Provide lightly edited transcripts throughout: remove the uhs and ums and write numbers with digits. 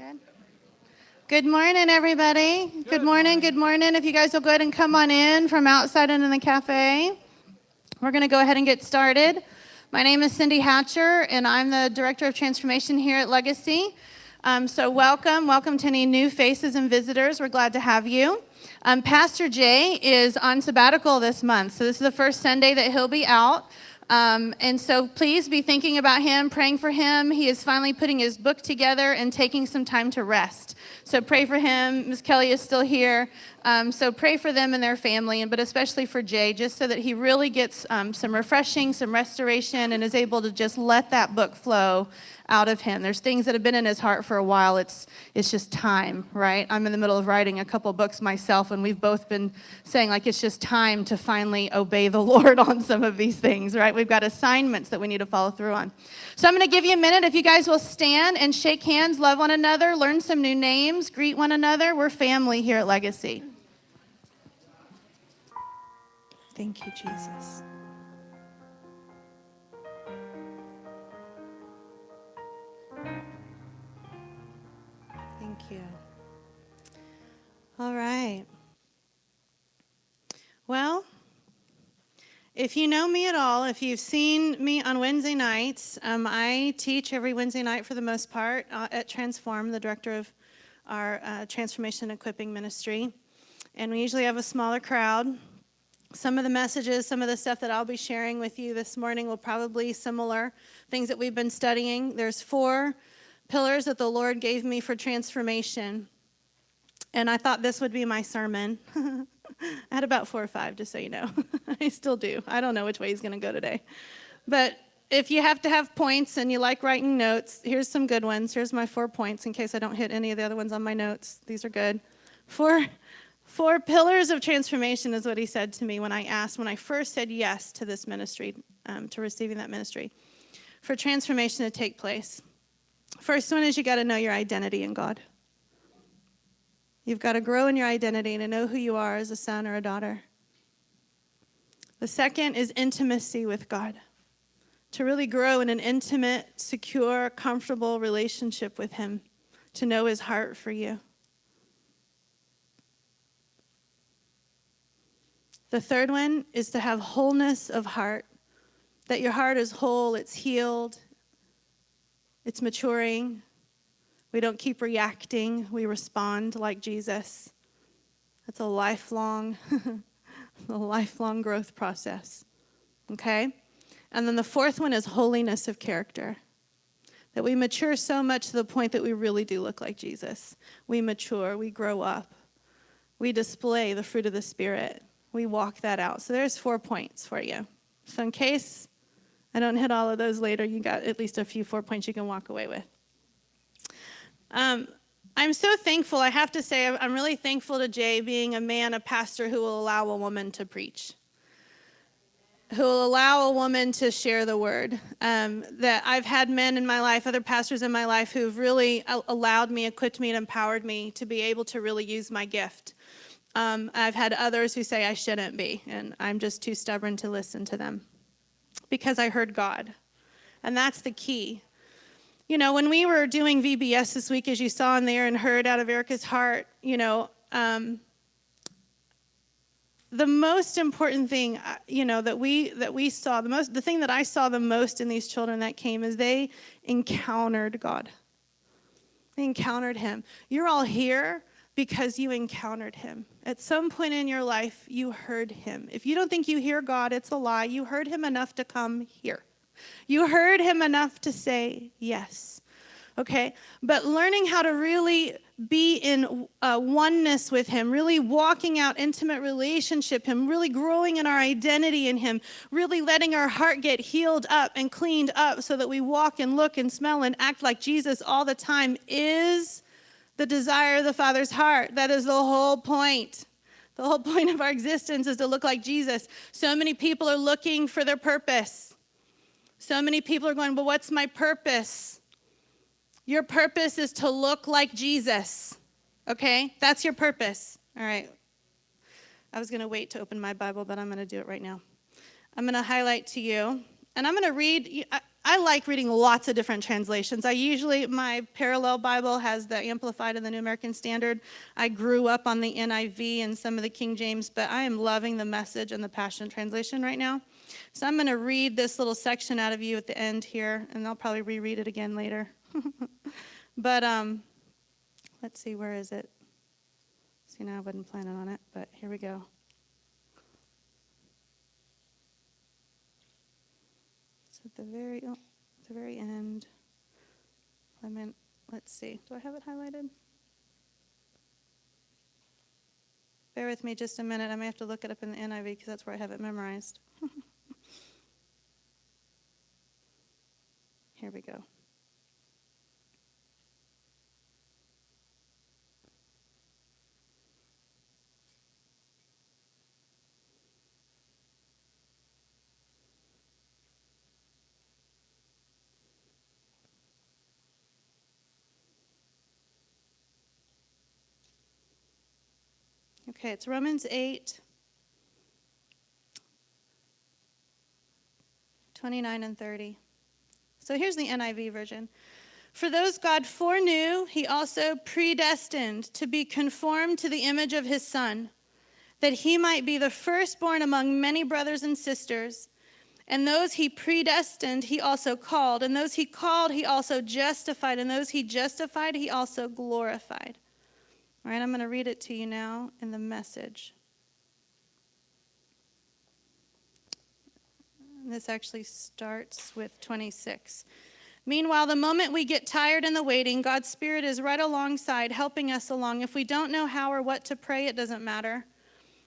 Good. Good morning, everybody. Good morning. Good morning. If you guys will go ahead and come on in from outside and in the cafe, we're going to go ahead and get started. My name is Cindy Hatcher, and I'm the Director of Transformation here at Legacy. So welcome to any new faces and visitors. We're glad to have you. Pastor Jay is on sabbatical this month, so this is the first Sunday that he'll be out. And so please be thinking about him, praying for him. He is finally putting his book together and taking some time to rest. So pray for him. Ms. Kelly is still here. So pray for them and their family, but especially for Jay, just so that he really gets some refreshing, some restoration, and is able to just let that book flow out of him. There's things that have been in his heart for a while. It's just time, right? I'm in the middle of writing a couple books myself, and we've both been saying, like, it's just time to finally obey the Lord on some of these things, right? We've got assignments that we need to follow through on. So I'm going to give you a minute. If you guys will stand and shake hands, love one another, learn some new names, greet one another. We're family here at Legacy. Thank you, Jesus. Thank you. All right. Well, if you know me at all, if you've seen me on Wednesday nights, I teach every Wednesday night for the most part at Transform, the director of our Transformation Equipping Ministry. And we usually have a smaller crowd. Some of the messages, some of the stuff that I'll be sharing with you this morning will probably be similar things that we've been studying. There's 4 pillars that the Lord gave me for transformation. And I thought this would be my sermon. I had about 4 or 5, just so you know. I still do. I don't know which way he's going to go today. But if you have to have points and you like writing notes, here's some good ones. Here's my 4 points in case I don't hit any of the other ones on my notes. These are good. 4 pillars of transformation is what he said to me when I first said yes to this ministry, to receiving that ministry, for transformation to take place. First one is you got to know your identity in God. You've got to grow in your identity and to know who you are as a son or a daughter. The second is intimacy with God. To really grow in an intimate, secure, comfortable relationship with him. To know his heart for you. The third one is to have wholeness of heart. That your heart is whole, it's healed, it's maturing. We don't keep reacting, we respond like Jesus. That's a lifelong growth process. Okay? And then the fourth one is holiness of character. That we mature so much to the point that we really do look like Jesus. We mature, we grow up. We display the fruit of the Spirit. We walk that out. So there's 4 points for you. So in case I don't hit all of those later, you got at least a few 4 points you can walk away with. I'm so thankful. I have to say, I'm really thankful to Jay being a man, a pastor who will allow a woman to preach, who will allow a woman to share the word. That I've had men in my life, other pastors in my life, who've really allowed me, equipped me, and empowered me to be able to really use my gift. I've had others who say I shouldn't be, and I'm just too stubborn to listen to them because I heard God. And that's the key. You know, when we were doing VBS this week, as you saw in there and heard out of Erica's heart, you know, the most important thing, you know, that we saw, the thing that I saw the most in these children that came is they encountered God. They encountered him. You're all here because you encountered him. At some point in your life, you heard him. If you don't think you hear God, it's a lie. You heard him enough to come here. You heard him enough to say yes. Okay? But learning how to really be in oneness with him, really walking out intimate relationship, him really growing in our identity in him, really letting our heart get healed up and cleaned up so that we walk and look and smell and act like Jesus all the time is the desire of the Father's heart. That is the whole point. The whole point of our existence is to look like Jesus. So many people are looking for their purpose. So many people are going, but what's my purpose? Your purpose is to look like Jesus. Okay? That's your purpose. All right. I was going to wait to open my Bible, but I'm going to do it right now. I'm going to highlight to you, and I'm going to read. I like reading lots of different translations. My parallel Bible has the Amplified and the New American Standard. I grew up on the NIV and some of the King James, but I am loving the Message and the Passion Translation right now. So I'm going to read this little section out of you at the end here, and I'll probably reread it again later. But let's see, where is it? See, now I wasn't planning on it, but here we go. It's at the very end. Let's see. Do I have it highlighted? Bear with me just a minute. I may have to look it up in the NIV because that's where I have it memorized. Here we go. Okay, it's Romans 8, 29 and 30. So here's the NIV version. For those God foreknew, he also predestined to be conformed to the image of his Son, that he might be the firstborn among many brothers and sisters. And those he predestined, he also called. And those he called, he also justified. And those he justified, he also glorified. All right, I'm going to read it to you now in the Message. This actually starts with 26. Meanwhile, the moment we get tired in the waiting, God's Spirit is right alongside, helping us along. If we don't know how or what to pray, it doesn't matter.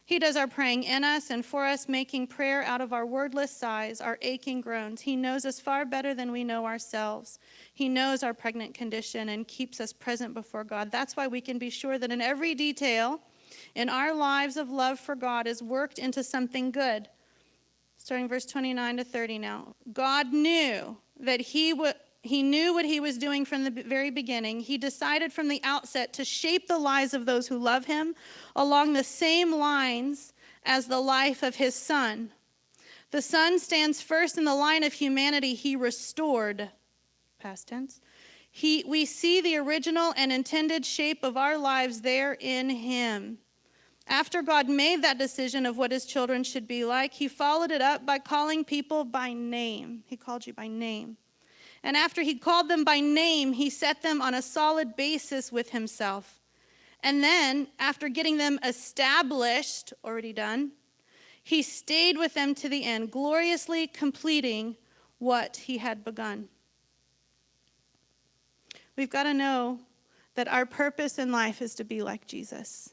He does our praying in us and for us, making prayer out of our wordless sighs, our aching groans. He knows us far better than we know ourselves. He knows our pregnant condition and keeps us present before God. That's why we can be sure that in every detail in our lives of love for God is worked into something good. Starting verse 29 to 30 now. God knew that he knew what he was doing from the very beginning. He decided from the outset to shape the lives of those who love him along the same lines as the life of his Son. The Son stands first in the line of humanity he restored. Past tense. We see the original and intended shape of our lives there in him. After God made that decision of what his children should be like, he followed it up by calling people by name. He called you by name. And after he called them by name, he set them on a solid basis with himself. And then, after getting them established, already done, he stayed with them to the end, gloriously completing what he had begun. We've got to know that our purpose in life is to be like Jesus.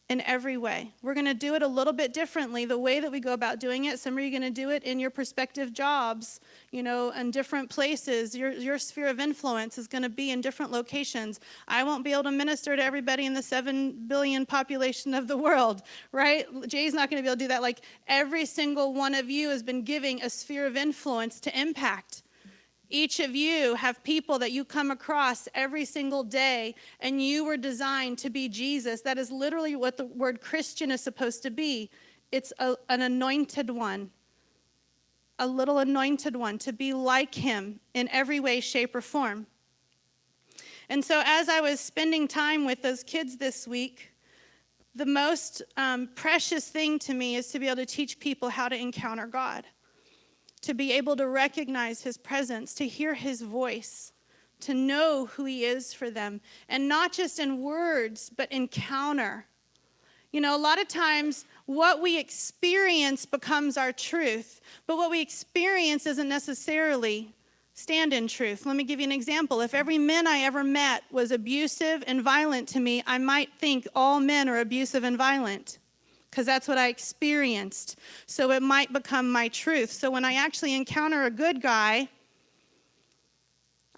In every way. We're going to do it a little bit differently, the way that we go about doing it. Some of you are going to do it in your prospective jobs, in different places. Your sphere of influence is going to be in different locations. I won't be able to minister to everybody in the 7 billion population of the world, right? Jay's not going to be able to do that. Like every single one of you has been giving a sphere of influence to impact. Each of you have people that you come across every single day, and you were designed to be Jesus. That is literally what the word Christian is supposed to be. It's an anointed one, a little anointed one, to be like him in every way, shape, or form. And so as I was spending time with those kids this week, the most precious thing to me is to be able to teach people how to encounter God. To be able to recognize his presence, to hear his voice, to know who he is for them. And not just in words, but encounter. A lot of times what we experience becomes our truth, but what we experience doesn't necessarily stand in truth. Let me give you an example. If every man I ever met was abusive and violent to me, I might think all men are abusive and violent. Because that's what I experienced. So it might become my truth. So when I actually encounter a good guy,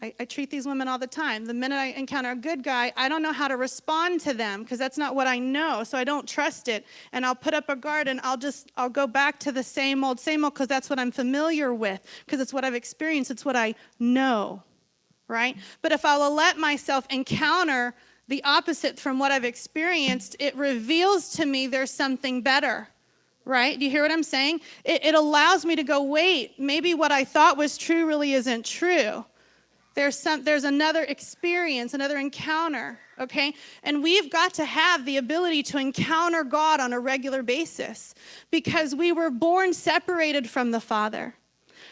I treat these women all the time. The minute I encounter a good guy, I don't know how to respond to them because that's not what I know. So I don't trust it. And I'll put up a guard and I'll go back to the same old because that's what I'm familiar with. Because it's what I've experienced. It's what I know, right? But if I'll let myself encounter the opposite from what I've experienced, it reveals to me there's something better, right? Do you hear what I'm saying? It allows me to go, wait, maybe what I thought was true really isn't true. There's another experience, another encounter, okay? And we've got to have the ability to encounter God on a regular basis because we were born separated from the Father.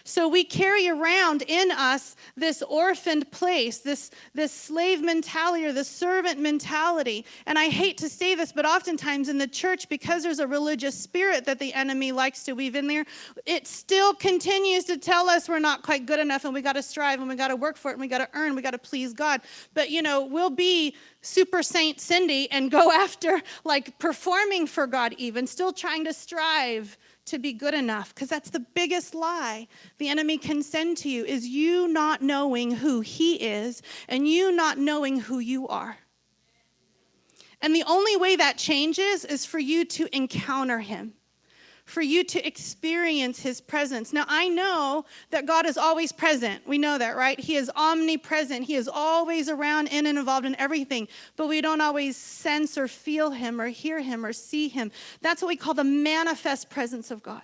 So we carry around in us this orphaned place, this slave mentality or the servant mentality. And I hate to say this, but oftentimes in the church, because there's a religious spirit that the enemy likes to weave in there, it still continues to tell us we're not quite good enough and we got to strive and we got to work for it and we got to earn, we got to please God. But, we'll be super Saint Cindy and go after like performing for God even, still trying to strive to be good enough, because that's the biggest lie the enemy can send to you, is you not knowing who he is and you not knowing who you are. And the only way that changes is for you to encounter him, for you to experience his presence. Now, I know that God is always present. We know that, right? He is omnipresent. He is always around, in and involved in everything. But we don't always sense or feel him or hear him or see him. That's what we call the manifest presence of God.